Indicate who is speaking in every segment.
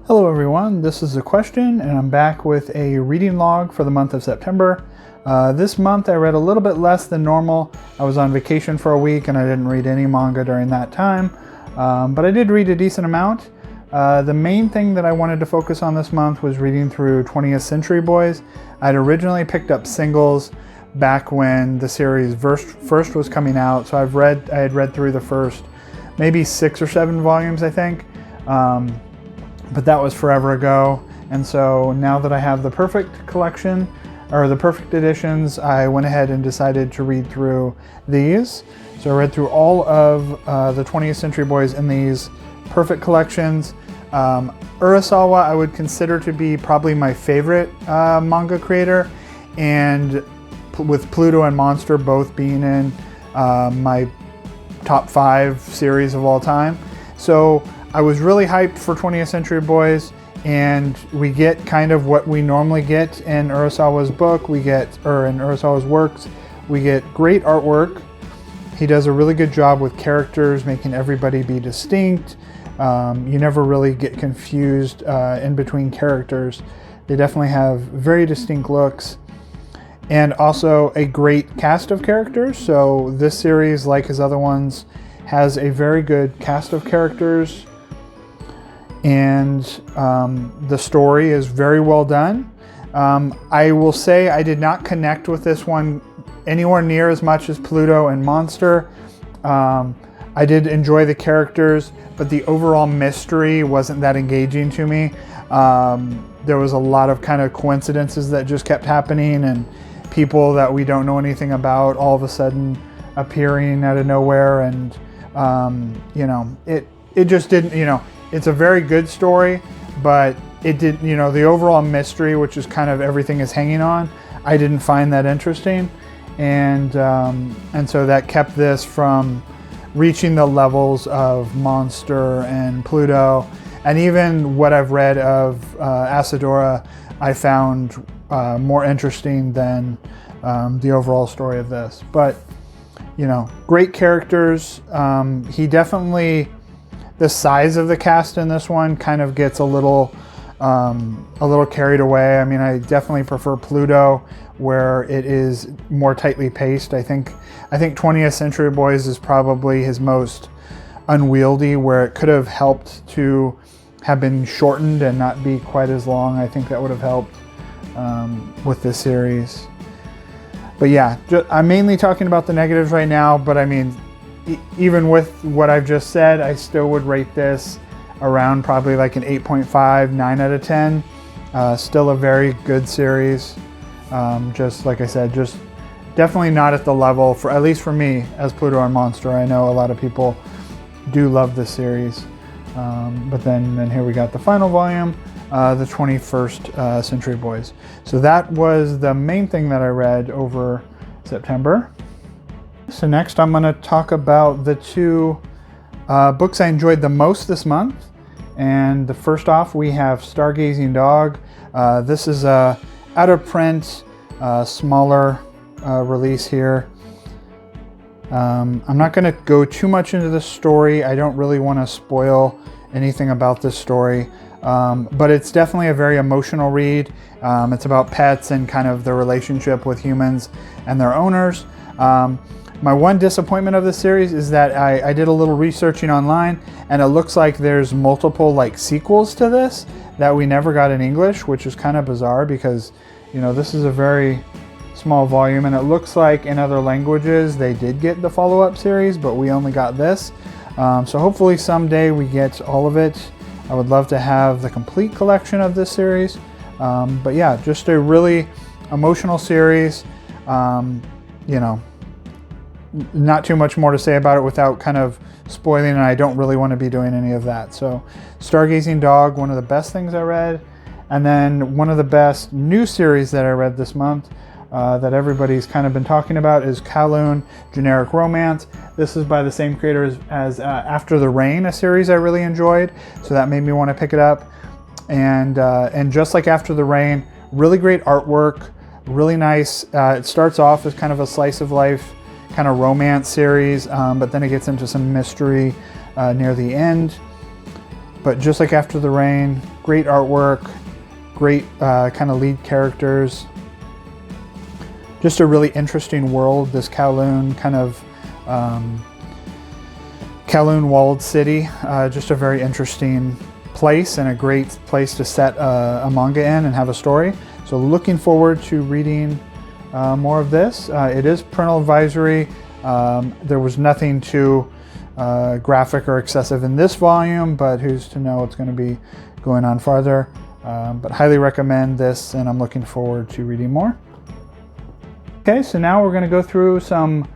Speaker 1: Hello everyone, this is a question and I'm back with a reading log for the month of September. This month I read a little bit less than normal. I was on vacation for a week and I didn't read any manga during that time, but I did read a decent amount. The main thing that I wanted to focus on this month was reading through 20th Century Boys. I'd originally picked up singles back when the series first was coming out, so I had read through the first maybe 6 or 7 volumes, I think. But that was forever ago, and so now that I have the perfect collection, or the perfect editions, I went ahead and decided to read through these. So I read through all of the 20th Century Boys in these perfect collections. Urasawa I would consider to be probably my favorite manga creator, and with Pluto and Monster both being in my top 5 series of all time. So I was really hyped for 20th Century Boys, and we get kind of what we normally get in Urasawa's book. in Urasawa's works, we get great artwork. He does a really good job with characters, making everybody be distinct. You never really get confused in between characters. They definitely have very distinct looks, and also a great cast of characters. So this series, like his other ones, has a very good cast of characters. And the story is very well done. I will say I did not connect with this one anywhere near as much as Pluto and Monster. I did enjoy the characters, but the overall mystery wasn't that engaging to me. There was a lot of kind of coincidences that just kept happening, and people that we don't know anything about all of a sudden appearing out of nowhere, and it just didn't, it's a very good story, but it didn't, the overall mystery, which is kind of everything is hanging on, I didn't find that interesting. And so that kept this from reaching the levels of Monster and Pluto. And even what I've read of Asadora, I found more interesting than the overall story of this. But, great characters. He definitely... The size of the cast in this one kind of gets a little carried away. I mean, I definitely prefer Pluto, where it is more tightly paced. I think 20th Century Boys is probably his most unwieldy, where it could have helped to have been shortened and not be quite as long. I think that would have helped with this series. But yeah, I'm mainly talking about the negatives right now, but I mean, even with what I've just said, I still would rate this around probably like an 8.5, 9 out of 10. Still a very good series. Just like I said, just definitely not at the level, for at least for me, as Pluto and Monster. I know a lot of people do love this series. But then here we got the final volume, the 21st Century Boys. So that was the main thing that I read over September. So next I'm going to talk about the 2 books I enjoyed the most this month. And the first off, we have Stargazing Dog. This is a out of print, smaller release here. I'm not going to go too much into the story. I don't really want to spoil anything about this story. But it's definitely a very emotional read. It's about pets and kind of the relationship with humans and their owners. My one disappointment of this series is that I did a little researching online, and it looks like there's multiple sequels to this that we never got in English, which is kind of bizarre because, this is a very small volume, and it looks like in other languages they did get the follow-up series, but we only got this. So hopefully someday we get all of it. I would love to have the complete collection of this series. But yeah, just a really emotional series. Not too much more to say about it without kind of spoiling, and I don't really want to be doing any of that. So Stargazing Dog, one of the best things I read. And then one of the best new series that I read this month that everybody's kind of been talking about is Kowloon Generic Romance. This is by the same creators as After the Rain, a series I really enjoyed. So that made me want to pick it up. And just like After the Rain, really great artwork, really nice. It starts off as kind of a slice of life kind of romance series, but then it gets into some mystery near the end. But just like After the Rain, great artwork, great kind of lead characters. Just a really interesting world, this Kowloon kind of Kowloon walled city. Just a very interesting place and a great place to set a manga in and have a story. So looking forward to reading more of this. It is parental advisory. There was nothing too graphic or excessive in this volume, but who's to know what's going to be going on farther. But highly recommend this, and I'm looking forward to reading more. Okay, so now we're going to go through some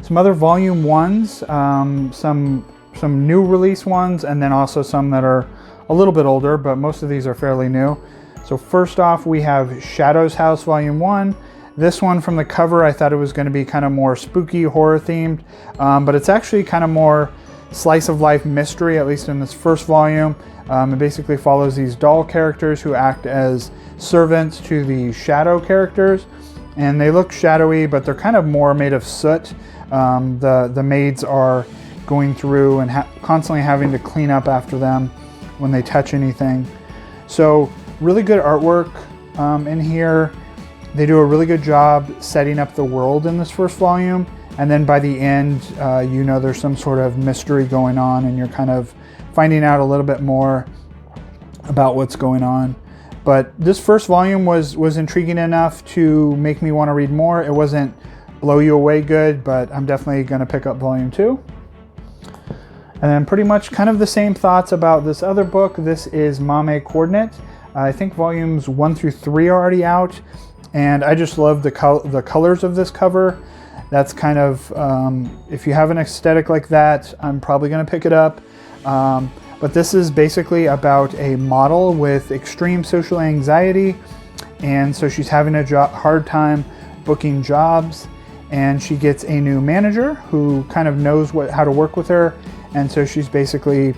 Speaker 1: other volume ones, some new release ones, and then also some that are a little bit older, but most of these are fairly new. So first off, we have Shadow's House Volume 1. This one, from the cover, I thought it was going to be kind of more spooky, horror themed, but it's actually kind of more slice of life mystery, at least in this first volume. It basically follows these doll characters who act as servants to the shadow characters, and they look shadowy, but they're kind of more made of soot. The maids are going through and constantly having to clean up after them when they touch anything. So really good artwork in here. They do a really good job setting up the world in this first volume, and then by the end, you know there's some sort of mystery going on, and you're kind of finding out a little bit more about what's going on. But this first volume was intriguing enough to make me want to read more. It wasn't blow you away good, but I'm definitely going to pick up volume 2. And then pretty much kind of the same thoughts about this other book. This is Mame Coordinate. I think volumes 1 through 3 are already out, and I just love the colors of this cover. That's kind of, if you have an aesthetic like that, I'm probably going to pick it up. But this is basically about a model with extreme social anxiety, and so she's having a hard time booking jobs, and she gets a new manager who kind of knows how to work with her, and so she's basically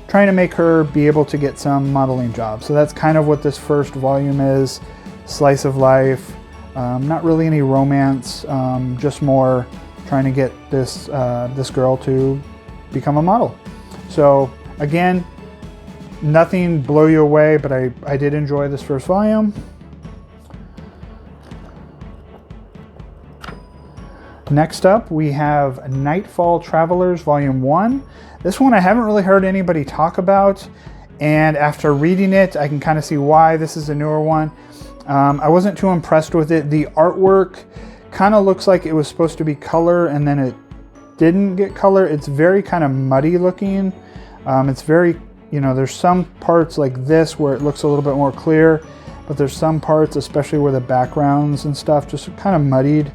Speaker 1: trying to make her be able to get some modeling jobs. So that's kind of what this first volume is. Slice of life, not really any romance, just more trying to get this girl to become a model. So again, nothing blow you away, but I did enjoy this first volume. Next up, we have Nightfall Travelers Volume 1. This one I haven't really heard anybody talk about, and after reading it, I can kind of see why. This is a newer one. I wasn't too impressed with it. The artwork kind of looks like it was supposed to be color, and then it didn't get color. It's very kind of muddy looking. It's very, there's some parts like this where it looks a little bit more clear, but there's some parts, especially where the backgrounds and stuff, just kind of muddied.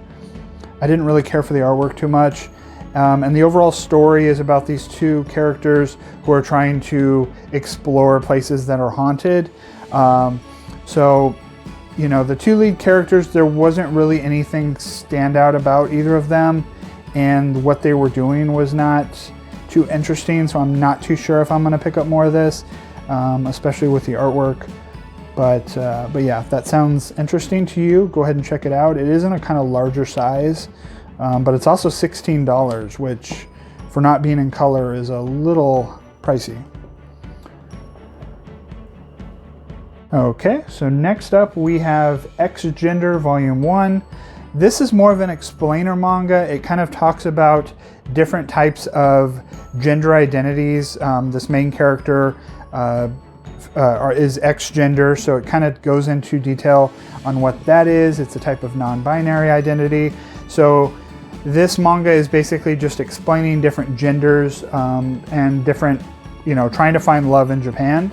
Speaker 1: I didn't really care for the artwork too much. And the overall story is about these two characters who are trying to explore places that are haunted. So, the two lead characters, there wasn't really anything stand out about either of them, and what they were doing was not too interesting, so I'm not too sure if I'm going to pick up more of this, especially with the artwork. But yeah, if that sounds interesting to you, go ahead and check it out. It is in a kind of larger size, but it's also $16, which for not being in color is a little pricey. Okay, so next up we have X-Gender Volume 1. This is more of an explainer manga. It kind of talks about different types of gender identities. This main character is X-Gender, so it kind of goes into detail on what that is. It's a type of non-binary identity. So this manga is basically just explaining different genders and different, trying to find love in Japan.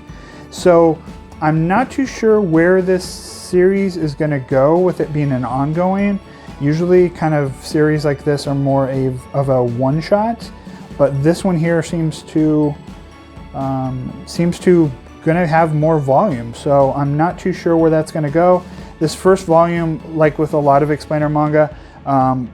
Speaker 1: So I'm not too sure where this series is going to go with it being an ongoing. Usually kind of series like this are more of a one-shot, but this one here seems to gonna have more volume, so I'm not too sure where that's gonna go. This first volume, like with a lot of explainer manga,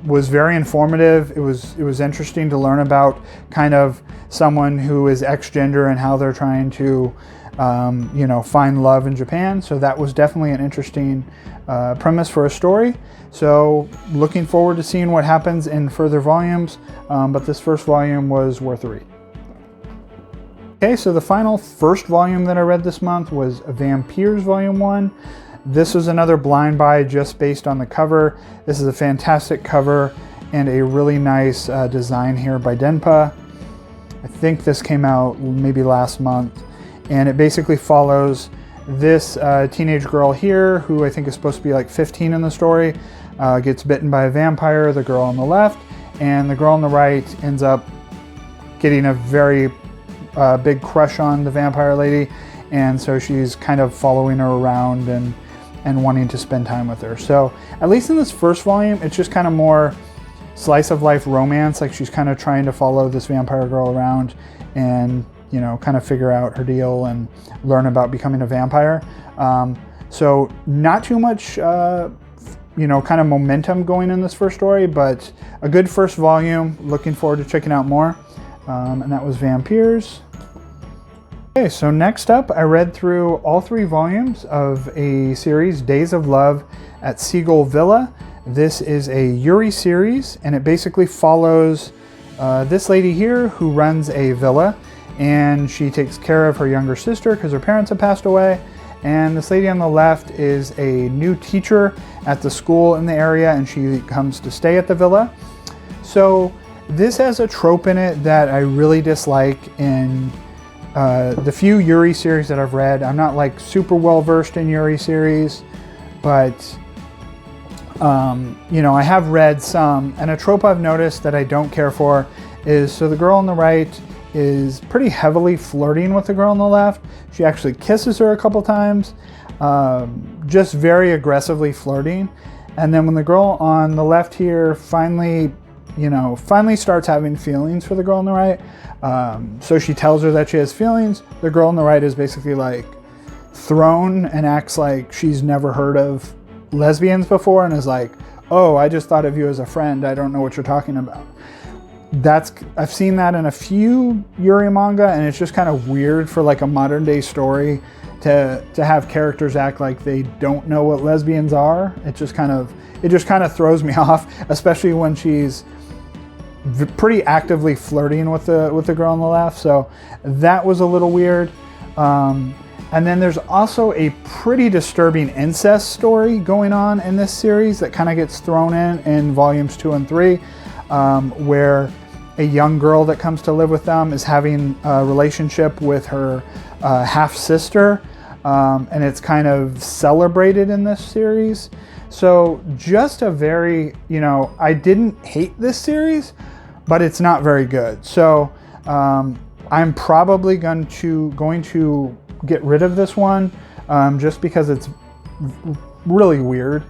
Speaker 1: was very informative. It was interesting to learn about kind of someone who is X-gender and how they're trying to find love in Japan. So that was definitely an interesting premise for a story. So looking forward to seeing what happens in further volumes, but this first volume was worth a read. Okay, so the final first volume that I read this month was Vampires Volume 1. This was another blind buy just based on the cover. This is a fantastic cover and a really nice design here by Denpa. I think this came out maybe last month, and it basically follows this teenage girl here who I think is supposed to be like 15 in the story, gets bitten by a vampire, the girl on the left, and the girl on the right ends up getting a very big crush on the vampire lady, and so she's kind of following her around and wanting to spend time with her. So at least in this first volume, it's just kind of more slice of life romance. Like she's kind of trying to follow this vampire girl around and, you know, kind of figure out her deal and learn about becoming a vampire. So not too much, you know, kind of momentum going in this first story, but a good first volume. Looking forward to checking out more. And that was Vampires. Okay, so next up, I read through all 3 volumes of a series, Days of Love at Seagull Villa. This is a Yuri series, and it basically follows this lady here who runs a villa, and she takes care of her younger sister because her parents have passed away. And this lady on the left is a new teacher at the school in the area, and she comes to stay at the villa. So this has a trope in it that I really dislike in the few Yuri series that I've read. I'm not like super well versed in Yuri series, but you know, I have read some, and a trope I've noticed that I don't care for is, so the girl on the right is pretty heavily flirting with the girl on the left. She actually kisses her a couple times, just very aggressively flirting. And then when the girl on the left here finally starts having feelings for the girl on the right, so she tells her that she has feelings. The girl on the right is basically like thrown and acts like she's never heard of lesbians before and is like, oh, I just thought of you as a friend. I don't know what you're talking about. I've seen that in a few Yuri manga, and it's just kind of weird for like a modern day story to have characters act like they don't know what lesbians are. It just kind of throws me off, especially when she's pretty actively flirting with the girl on the left. So that was a little weird. And then there's also a pretty disturbing incest story going on in this series that kind of gets thrown in volumes 2 and 3, where a young girl that comes to live with them is having a relationship with her half-sister, and it's kind of celebrated in this series. So just a very, you know, I didn't hate this series, but it's not very good. So I'm probably going to get rid of this one just because it's really weird.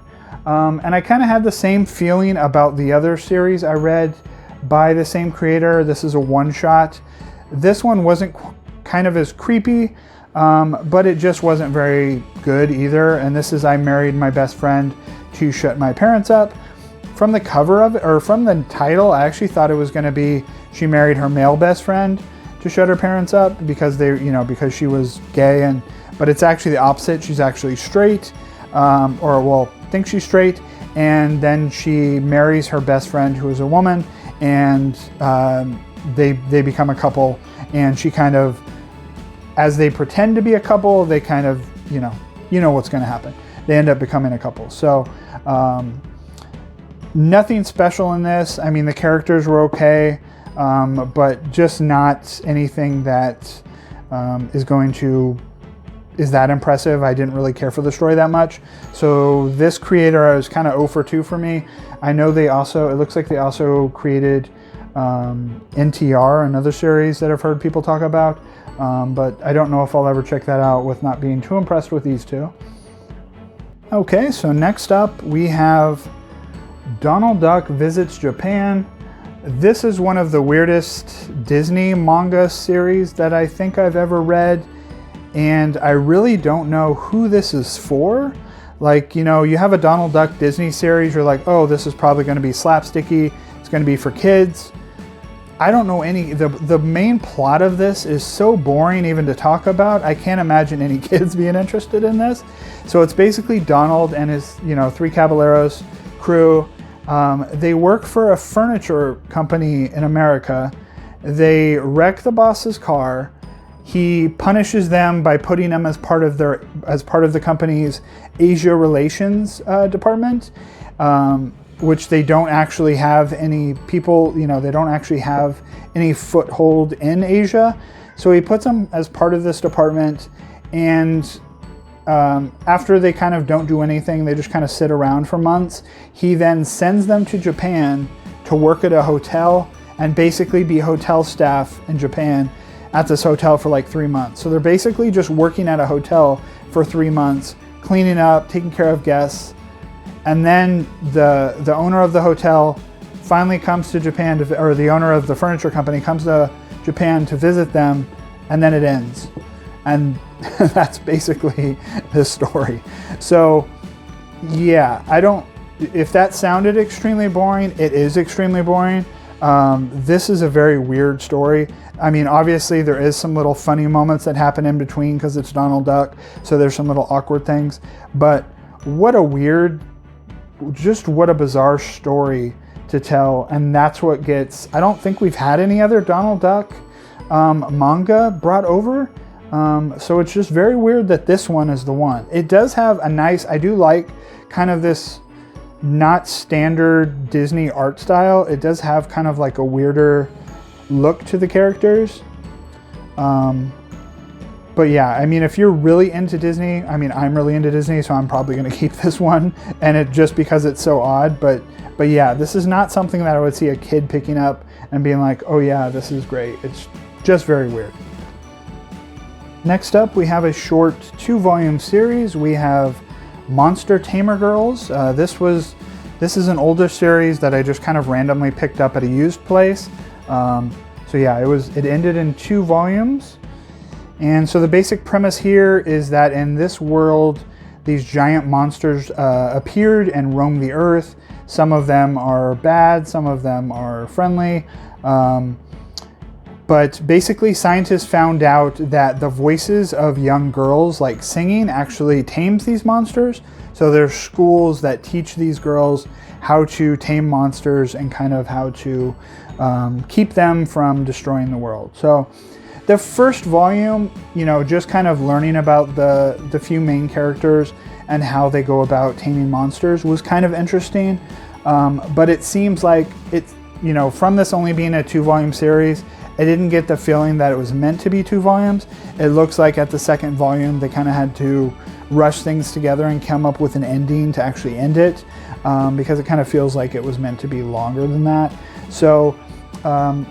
Speaker 1: And I kind of had the same feeling about the other series I read by the same creator. This is a one-shot. This one wasn't kind of as creepy, but it just wasn't very good either. And this is I Married My Best Friend to Shut My Parents Up. From the cover of it, or from the title, I actually thought it was going to be she married her male best friend to shut her parents up because because she was gay, but it's actually the opposite. She's actually straight, thinks she's straight, and then she marries her best friend who is a woman, and they become a couple, and she kind of, as they pretend to be a couple, they kind of, you know what's going to happen. They end up becoming a couple. So nothing special in this. I mean, the characters were okay, but just not anything that is that impressive. I didn't really care for the story that much. So this creator was kind of 0 for 2 for me. I know it looks like they also created NTR, another series that I've heard people talk about, but I don't know if I'll ever check that out with not being too impressed with these two. Okay, so next up we have Donald Duck Visits Japan. This is one of the weirdest Disney manga series that I think I've ever read, and I really don't know who this is for. Like, you have a Donald Duck Disney series, you're like, oh, this is probably going to be slapsticky, it's going to be for kids. I don't know the main plot of this is so boring even to talk about. I can't imagine any kids being interested in this. So it's basically Donald and his, 3 Caballeros crew. They work for a furniture company in America. They wreck the boss's car, he punishes them by putting them as part of the company's Asia relations department, which they don't actually have any people, you know, they don't actually have any foothold in Asia. So he puts them as part of this department, and after they kind of don't do anything, they just kind of sit around for months. He then sends them to Japan to work at a hotel and basically be hotel staff in Japan at this hotel for like 3 months. So they're basically just working at a hotel for 3 months, cleaning up, taking care of guests. And then the owner of the hotel finally comes to Japan, or the owner of the furniture company comes to Japan to visit them, and then it ends. And that's basically this story. So yeah, if that sounded extremely boring, it is extremely boring. This is a very weird story. I mean, obviously there is some little funny moments that happen in between because it's Donald Duck, so there's some little awkward things. But what a bizarre story to tell, and that's what gets. I don't think we've had any other Donald Duck manga brought over, so it's just very weird that this one is the one. It does have a nice. I do like kind of this not standard Disney art style. It does have kind of like a weirder look to the characters. But yeah, I mean, if you're really into Disney, I mean, I'm really into Disney, so I'm probably going to keep this one, and it just because it's so odd. But yeah, this is not something that I would see a kid picking up and being like, oh yeah, this is great. It's just very weird. Next up, we have a short 2-volume series. We have Monster Tamer Girls. This is an older series that I just kind of randomly picked up at a used place. So yeah, it ended in 2 volumes. And so the basic premise here is that in this world, these giant monsters appeared and roamed the earth. Some of them are bad, some of them are friendly. But basically scientists found out that the voices of young girls, like singing, actually tames these monsters. So there's schools that teach these girls how to tame monsters and kind of how to keep them from destroying the world. So the first volume, you know, just kind of learning about the few main characters and how they go about taming monsters was kind of interesting. But it seems like it's, you know, from this only being a 2-volume series, I didn't get the feeling that it was meant to be 2 volumes. It looks like at the second volume, they kind of had to rush things together and come up with an ending to actually end it, because it kind of feels like it was meant to be longer than that. So,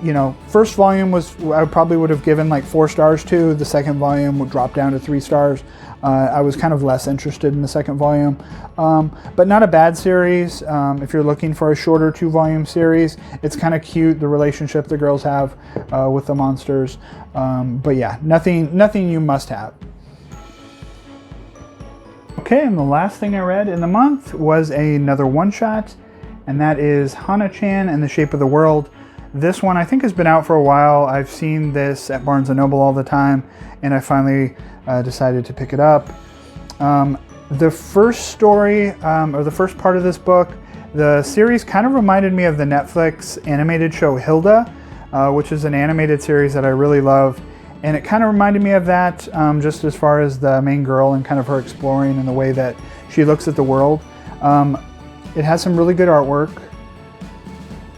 Speaker 1: you know, first volume I probably would have given like 4 stars to. The second volume would drop down to 3 stars. I was kind of less interested in the second volume, but not a bad series. If you're looking for a shorter 2-volume series, it's kind of cute, the relationship the girls have with the monsters. But yeah, nothing you must have. Okay, and the last thing I read in the month was another one-shot, and that is Hana-chan and the Shape of the World. This one I think has been out for a while. I've seen this at Barnes & Noble all the time, and I finally decided to pick it up. The first story, or the first part of this book, the series kind of reminded me of the Netflix animated show Hilda, which is an animated series that I really love. And it kind of reminded me of that, just as far as the main girl and kind of her exploring and the way that she looks at the world. It has some really good artwork,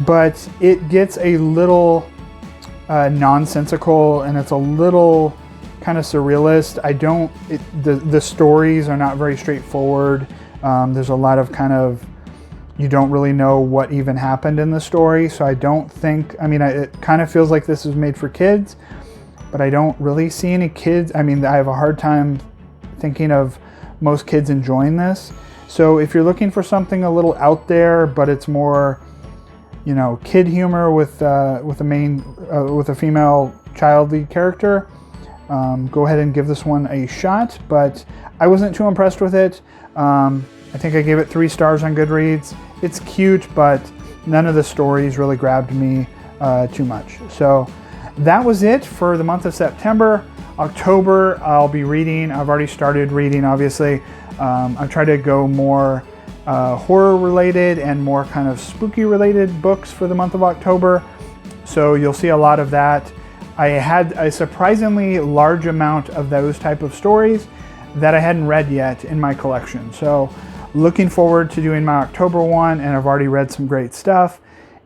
Speaker 1: but it gets a little nonsensical, and it's a little kind of surrealist. The stories are not very straightforward. There's a lot of kind of, you don't really know what even happened in the story. So I don't think, I mean, it kind of feels like this is made for kids, but I don't really see any kids. I mean, I have a hard time thinking of most kids enjoying this. So if you're looking for something a little out there, but it's more, you know, kid humor with a female child lead character, go ahead and give this one a shot. But I wasn't too impressed with it. I think I gave it 3 stars on Goodreads. It's cute, but none of the stories really grabbed me too much. So that was it for the month of September. October, I'll be reading. I've already started reading, obviously. I've tried to go more horror related and more kind of spooky related books for the month of October. So you'll see a lot of that. I had a surprisingly large amount of those type of stories that I hadn't read yet in my collection. So looking forward to doing my October one, and I've already read some great stuff.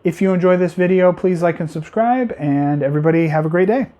Speaker 1: If you enjoy this video, please like and subscribe, and everybody have a great day.